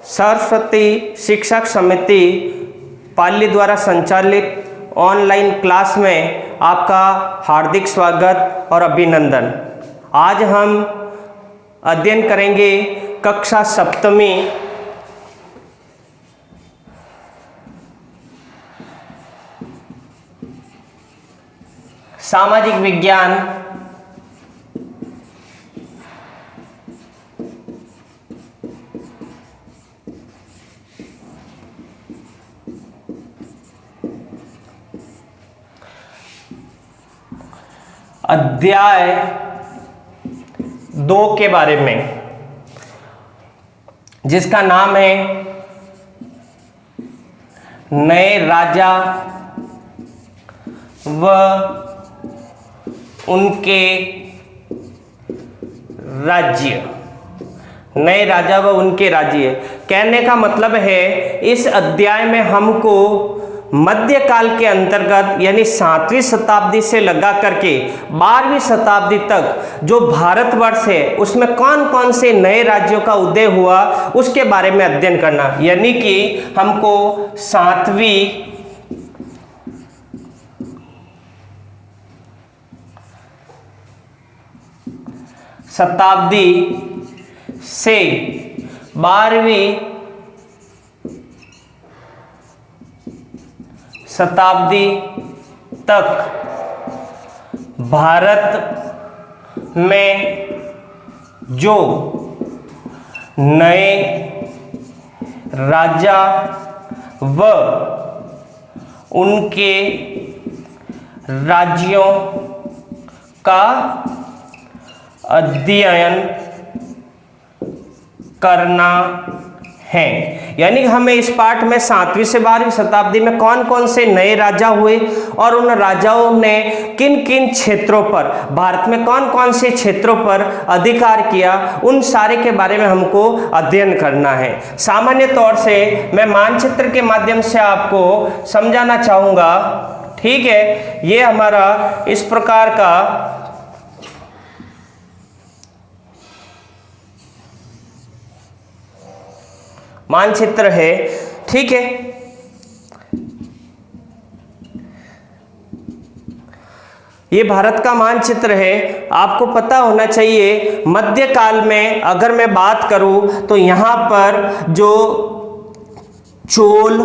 सरस्वती शिक्षक समिति पाली द्वारा संचालित ऑनलाइन क्लास में आपका हार्दिक स्वागत और अभिनंदन। आज हम अध्ययन करेंगे कक्षा सप्तमी सामाजिक विज्ञान अध्याय 2 के बारे में, जिसका नाम है नए राजा व उनके राज्य। नए राजा व उनके राज्य कहने का मतलब है इस अध्याय में हमको मध्यकाल के अंतर्गत यानी 7वीं शताब्दी से लगा करके 12वीं शताब्दी तक जो भारतवर्ष है उसमें कौन कौन से नए राज्यों का उदय हुआ उसके बारे में अध्ययन करना। यानी कि हमको 7वीं शताब्दी से 12वीं शताब्दी तक भारत में जो नए राजा व उनके राज्यों का अध्ययन करना है। यानी हमें इस पाठ में 7वीं से 12वीं शताब्दी में कौन कौन से नए राजा हुए और उन राजाओं ने किन किन क्षेत्रों पर, भारत में कौन कौन से क्षेत्रों पर अधिकार किया, उन सारे के बारे में हमको अध्ययन करना है। सामान्य तौर से मैं मानचित्र के माध्यम से आपको समझाना चाहूँगा। ठीक है, ये हमारा इस प्रकार का मानचित्र है। ठीक है, ये भारत का मानचित्र है। आपको पता होना चाहिए मध्यकाल में अगर मैं बात करूं तो यहां पर जो चोल,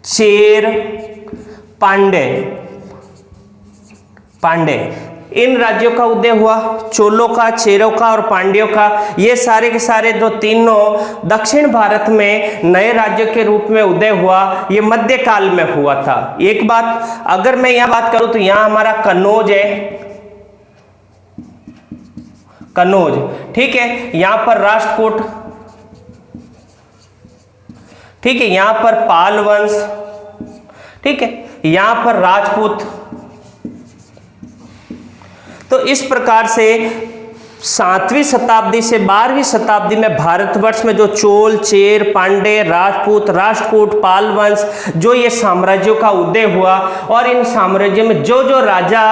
चेर, पांड्य इन राज्यों का उदय हुआ। चोलों का, चेरों का और पांड्यों का, ये सारे के सारे जो तीनों दक्षिण भारत में नए राज्यों के रूप में उदय हुआ, ये मध्यकाल में हुआ था। एक बात अगर मैं यहां बात करूं तो यहां हमारा कन्नौज है, कन्नौज। ठीक है, यहां पर राष्ट्रकूट, ठीक है, यहां पर पाल वंश, ठीक है, यहां पर राजपूत। तो इस प्रकार से 7वीं शताब्दी से 12वीं शताब्दी में भारतवर्ष में जो चोल, चेर, पांड्य, राजपूत, राष्ट्रकूट, पाल वंश, जो ये साम्राज्यों का उदय हुआ और इन साम्राज्यों में जो जो राजा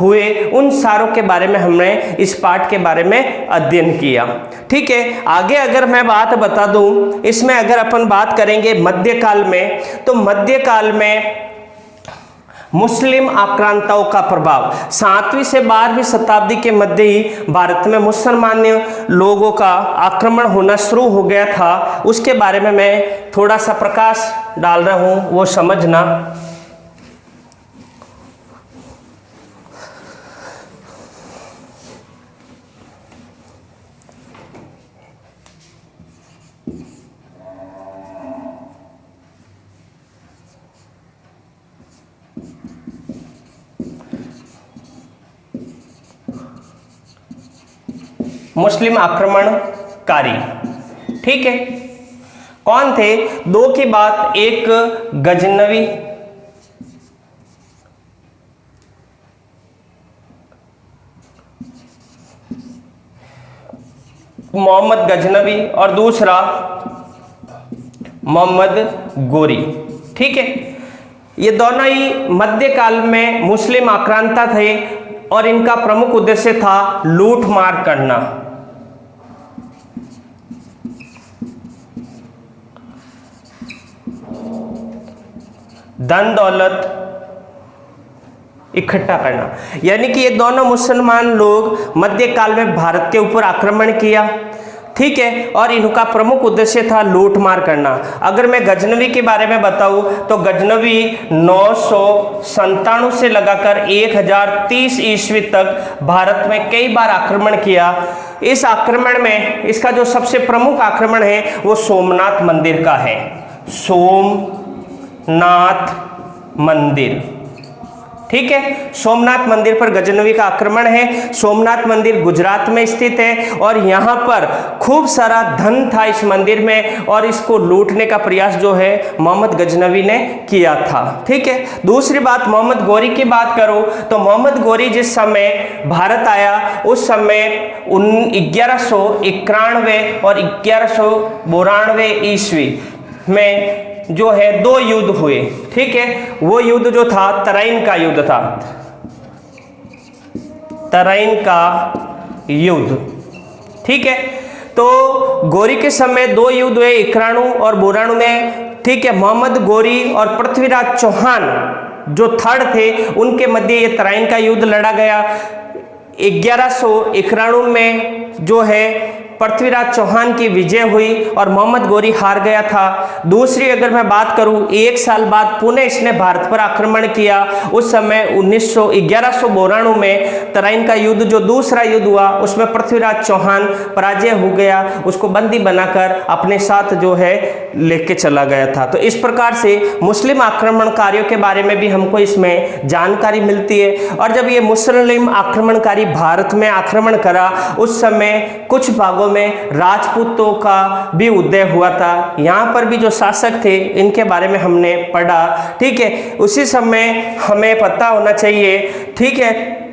हुए उन सारों के बारे में हमने इस पाठ के बारे में अध्ययन किया। ठीक है, आगे अगर मैं बात बता दूं, इसमें अगर अपन बात करेंगे मध्यकाल में, तो मध्यकाल में मुस्लिम आक्रांताओं का प्रभाव 7वीं से 12वीं शताब्दी के मध्य ही भारत में मुसलमान लोगों का आक्रमण होना शुरू हो गया था। उसके बारे में मैं थोड़ा सा प्रकाश डाल रहा हूं, वो समझना। मुस्लिम आक्रमणकारी, ठीक है, कौन थे? 2 की बात, एक गजनवी, मोहम्मद गजनवी, और दूसरा मोहम्मद गोरी। ठीक है, ये दोनों ही मध्यकाल में मुस्लिम आक्रांता थे और इनका प्रमुख उद्देश्य था लूट मार करना। धन दौलत इकट्ठा करना। यानी कि ये दोनों मुसलमान लोग मध्यकाल में भारत के ऊपर आक्रमण किया, ठीक है, और इनका प्रमुख उद्देश्य था लूट मार करना। अगर मैं गजनवी के बारे में बताऊं तो गजनवी 997 से लगाकर 1030 ईस्वी तक भारत में कई बार आक्रमण किया। इस आक्रमण में इसका जो सबसे प्रमुख आक्रमण है वो सोमनाथ मंदिर का है। सोमनाथ मंदिर, ठीक है, सोमनाथ मंदिर पर गजनवी का आक्रमण है। सोमनाथ मंदिर गुजरात में स्थित है और यहाँ पर खूब सारा धन था इस मंदिर में, और इसको लूटने का प्रयास जो है मोहम्मद गजनवी ने किया था, ठीक है। दूसरी बात, मोहम्मद गोरी की बात करूं तो मोहम्मद गोरी जिस समय भारत आया उस समय 1191 और 1192 ईस्वी में जो है 2 युद्ध हुए, ठीक है। वो युद्ध जो था तराइन का युद्ध था, तराइन का युद्ध, ठीक है। तो गोरी के समय 2 युद्ध हुए, 91 और 92 में, ठीक है। मोहम्मद गोरी और पृथ्वीराज चौहान जो थर्ड थे उनके मध्य ये तराइन का युद्ध लड़ा गया। 1191 में जो है पृथ्वीराज चौहान की विजय हुई और मोहम्मद गोरी हार गया था। दूसरी अगर मैं बात करूं, 1 साल बाद पुनः इसने भारत पर आक्रमण किया। उस समय 1192 में तराइन का युद्ध जो दूसरा युद्ध हुआ उसमें पृथ्वीराज चौहान पराजय हो गया, उसको बंदी बनाकर अपने साथ जो है लेके चला गया था। तो इस प्रकार से मुस्लिम आक्रमणकारियों के बारे में भी हमको इसमें जानकारी मिलती है। और जब ये मुस्लिम आक्रमणकारी भारत में आक्रमण करा उस समय कुछ भागों में राजपूतों का भी उदय हुआ था। यहाँ पर भी जो शासक थे इनके बारे में हमने पढ़ा, ठीक है। उसी समय हमें पता होना चाहिए, ठीक है,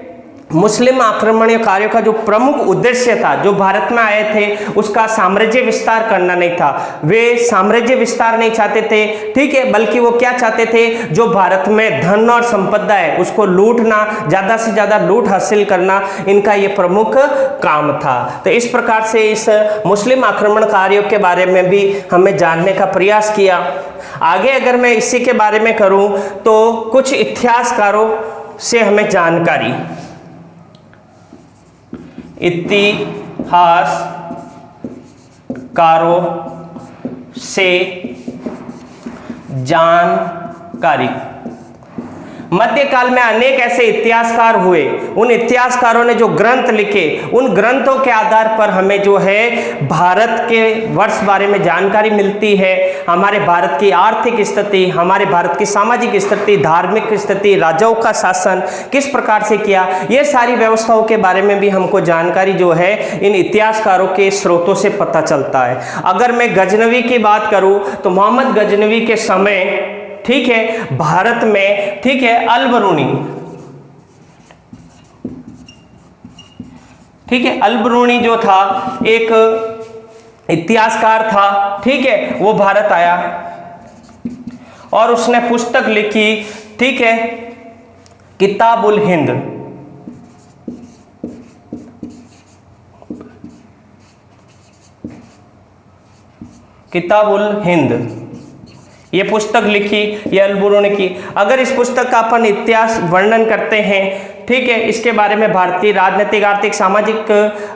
मुस्लिम आक्रमणकारियों का जो प्रमुख उद्देश्य था, जो भारत में आए थे, उसका साम्राज्य विस्तार करना नहीं था। वे साम्राज्य विस्तार नहीं चाहते थे, ठीक है, बल्कि वो क्या चाहते थे, जो भारत में धन और संपदा है उसको लूटना, ज्यादा से ज्यादा लूट हासिल करना, इनका ये प्रमुख काम था। तो इस प्रकार से इस मुस्लिम आक्रमणकारियों के बारे में भी हमें जानने का प्रयास किया। आगे अगर मैं इसी के बारे में करूं तो कुछ इतिहासकारों से हमें जानकारी, इतिहासकारों से जानकारी। मध्यकाल में अनेक ऐसे इतिहासकार हुए। उन इतिहासकारों ने जो ग्रंथ लिखे, उन ग्रंथों के आधार पर हमें जो है भारत के वर्ष बारे में जानकारी मिलती है। हमारे भारत की आर्थिक स्थिति, हमारे भारत की सामाजिक स्थिति, धार्मिक स्थिति, राजाओं का शासन किस प्रकार से किया, ये सारी व्यवस्थाओं के बारे में भी हमको जानकारी जो है इन इतिहासकारों के स्रोतों से पता चलता है। अगर मैं गजनवी की बात करूं तो मोहम्मद गजनवी के समय, ठीक है, भारत में, ठीक है, अल-बरूनी, ठीक है, अल-बरूनी जो था एक इतिहासकार था, ठीक है, वो भारत आया और उसने पुस्तक लिखी, ठीक है, किताबुल हिंद। किताबुल हिंद ये पुस्तक लिखी, ये अल-बरूनी की। अगर इस पुस्तक का अपन इतिहास वर्णन करते हैं, ठीक है, इसके बारे में भारतीय राजनीतिक, आर्थिक, सामाजिक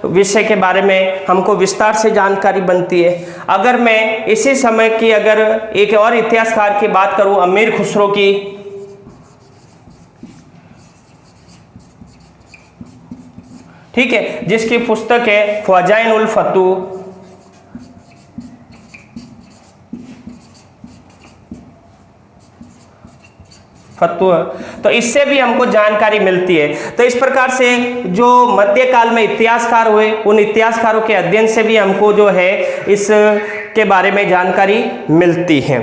विषय के बारे में हमको विस्तार से जानकारी बनती है। अगर मैं इसी समय की अगर एक और इतिहासकार की बात करूं, अमीर खुसरो की, ठीक है, जिसकी पुस्तक है ख़ज़ाइन उल फतूह, तो इससे भी हमको जानकारी मिलती है। तो इस प्रकार से जो मध्यकाल में इतिहासकार हुए, उन इतिहासकारों के अध्ययन से भी हमको जो है इस के बारे में जानकारी मिलती है।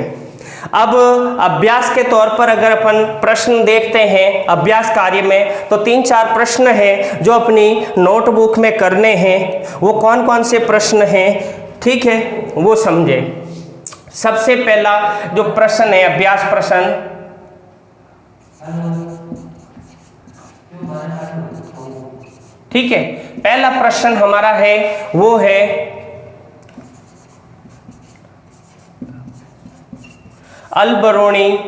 अब अभ्यास के तौर पर अगर अपन प्रश्न देखते हैं अभ्यास कार्य में, तो 3-4 प्रश्न हैं जो अपनी नोटबुक में करने हैं। वो कौन कौन से प्रश्न हैं, ठीक है, वो समझे। सबसे पहला जो प्रश्न है, अभ्यास प्रश्न, ठीक है, पहला प्रश्न हमारा है वो है अल-बरूनी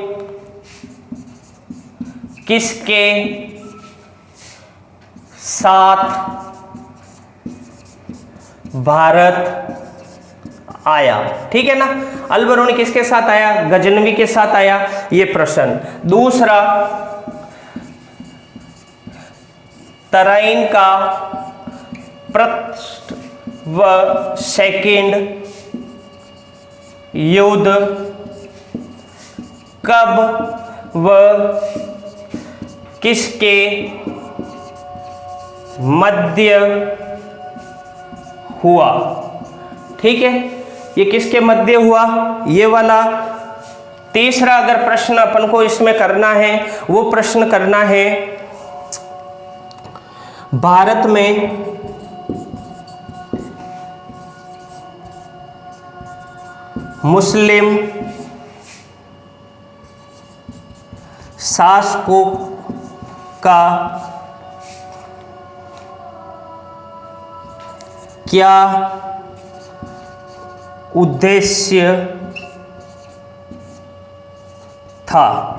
किसके साथ भारत आया? ठीक है ना, अल बरूनी किसके साथ आया? गजनवी के साथ आया, ये प्रश्न। दूसरा, तराइन का फर्स्ट व सेकंड युद्ध कब व किसके मध्य हुआ? ठीक है, ये किसके मध्य हुआ, ये वाला। तीसरा अगर प्रश्न अपन को इसमें करना है, वो प्रश्न करना है भारत में मुस्लिम शासकों का क्या उद्देश्य था?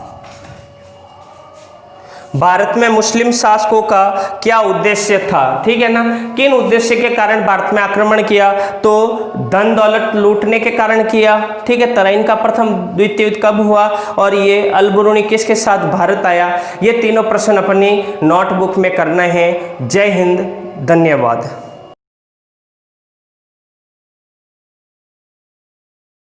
भारत में मुस्लिम शासकों का क्या उद्देश्य था? ठीक है ना, किन उद्देश्य के कारण भारत में आक्रमण किया? तो धन दौलत लूटने के कारण किया। ठीक है, तराइन का प्रथम द्वितीय युद्ध कब हुआ, और ये अल बरूनी किसके साथ भारत आया? ये तीनों प्रश्न अपनी नोटबुक में करना है। जय हिंद, धन्यवाद।